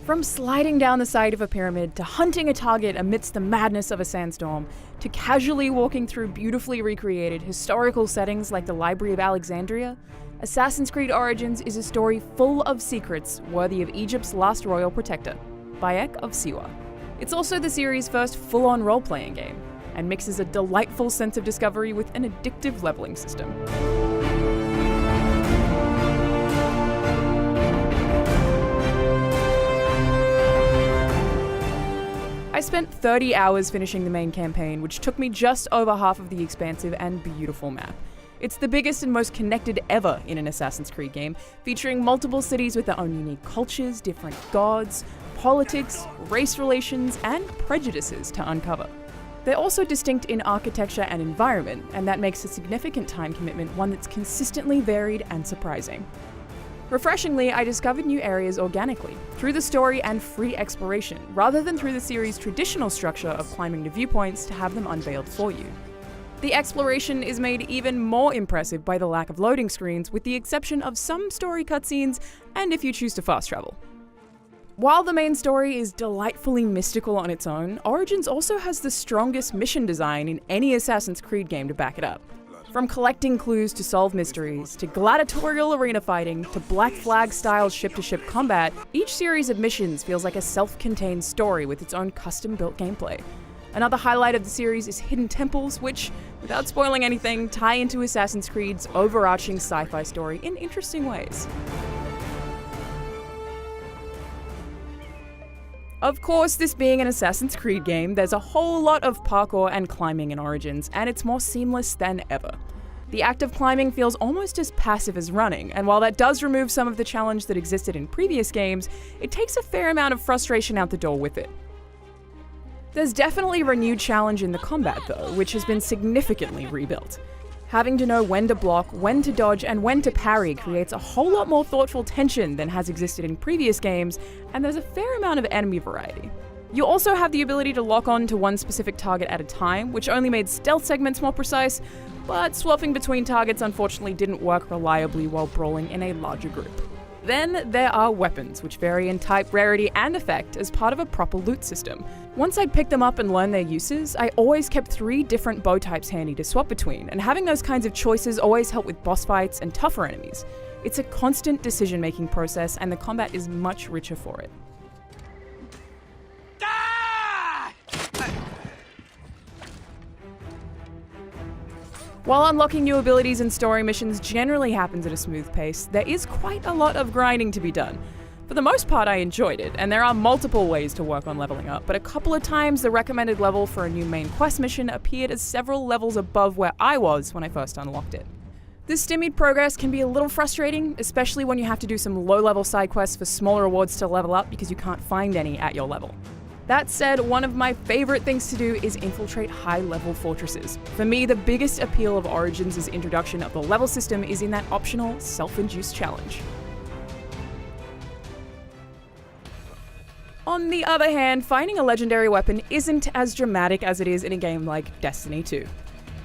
From sliding down the side of a pyramid, to hunting a target amidst the madness of a sandstorm, to casually walking through beautifully recreated historical settings like the Library of Alexandria, Assassin's Creed Origins is a story full of secrets worthy of Egypt's last royal protector, Bayek of Siwa. It's also the series' first full-on role-playing game, and mixes a delightful sense of discovery with an addictive leveling system. I spent 30 hours finishing the main campaign, which took me just over half of the expansive and beautiful map. It's the biggest and most connected ever in an Assassin's Creed game, featuring multiple cities with their own unique cultures, different gods, politics, race relations, and prejudices to uncover. They're also distinct in architecture and environment, and that makes a significant time commitment one that's consistently varied and surprising. Refreshingly, I discovered new areas organically, through the story and free exploration, rather than through the series' traditional structure of climbing to viewpoints to have them unveiled for you. The exploration is made even more impressive by the lack of loading screens, with the exception of some story cutscenes and if you choose to fast travel. While the main story is delightfully mystical on its own, Origins also has the strongest mission design in any Assassin's Creed game to back it up. From collecting clues to solve mysteries, to gladiatorial arena fighting, to Black Flag-style ship-to-ship combat, each series of missions feels like a self-contained story with its own custom-built gameplay. Another highlight of the series is hidden temples, which, without spoiling anything, tie into Assassin's Creed's overarching sci-fi story in interesting ways. Of course, this being an Assassin's Creed game, there's a whole lot of parkour and climbing in Origins, and it's more seamless than ever. The act of climbing feels almost as passive as running, and while that does remove some of the challenge that existed in previous games, it takes a fair amount of frustration out the door with it. There's definitely a renewed challenge in the combat though, which has been significantly rebuilt. Having to know when to block, when to dodge, and when to parry creates a whole lot more thoughtful tension than has existed in previous games, and there's a fair amount of enemy variety. You also have the ability to lock on to one specific target at a time, which only made stealth segments more precise, but swapping between targets unfortunately didn't work reliably while brawling in a larger group. Then there are weapons, which vary in type, rarity, and effect as part of a proper loot system. Once I'd picked them up and learned their uses, I always kept 3 different bow types handy to swap between, and having those kinds of choices always helped with boss fights and tougher enemies. It's a constant decision-making process, and the combat is much richer for it. While unlocking new abilities and story missions generally happens at a smooth pace, there is quite a lot of grinding to be done. For the most part, I enjoyed it, and there are multiple ways to work on leveling up, but a couple of times the recommended level for a new main quest mission appeared as several levels above where I was when I first unlocked it. This stymied progress can be a little frustrating, especially when you have to do some low-level side quests for smaller rewards to level up because you can't find any at your level. That said, one of my favorite things to do is infiltrate high-level fortresses. For me, the biggest appeal of Origins' introduction of the level system is in that optional, self-induced challenge. On the other hand, finding a legendary weapon isn't as dramatic as it is in a game like Destiny 2.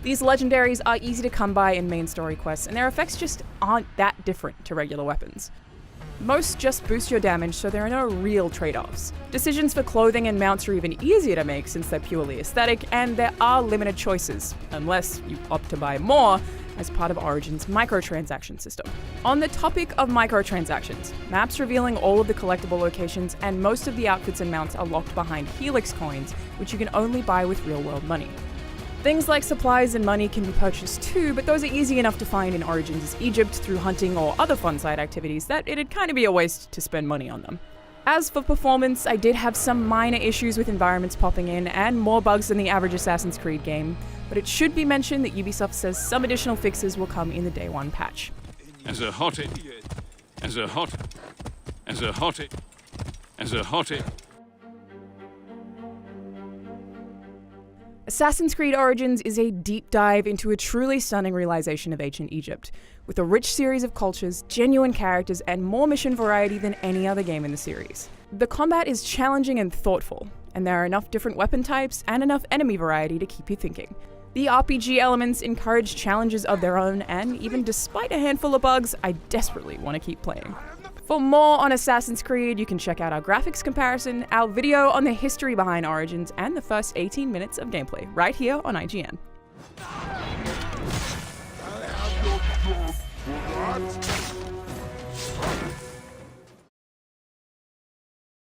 These legendaries are easy to come by in main story quests, and their effects just aren't that different to regular weapons. Most just boost your damage, so there are no real trade-offs. Decisions for clothing and mounts are even easier to make since they're purely aesthetic, and there are limited choices, unless you opt to buy more as part of Origin's microtransaction system. On the topic of microtransactions, maps revealing all of the collectible locations and most of the outfits and mounts are locked behind Helix coins, which you can only buy with real-world money. Things like supplies and money can be purchased too, but those are easy enough to find in Origins' Egypt through hunting or other fun side activities that it'd kind of be a waste to spend money on them. As for performance, I did have some minor issues with environments popping in and more bugs than the average Assassin's Creed game, but it should be mentioned that Ubisoft says some additional fixes will come in the Day 1 patch. As a hottie. Assassin's Creed Origins is a deep dive into a truly stunning realization of ancient Egypt, with a rich series of cultures, genuine characters, and more mission variety than any other game in the series. The combat is challenging and thoughtful, and there are enough different weapon types and enough enemy variety to keep you thinking. The RPG elements encourage challenges of their own, and even despite a handful of bugs, I desperately want to keep playing. For more on Assassin's Creed, you can check out our graphics comparison, our video on the history behind Origins, and the first 18 minutes of gameplay right here on IGN. I'll have your blood for that.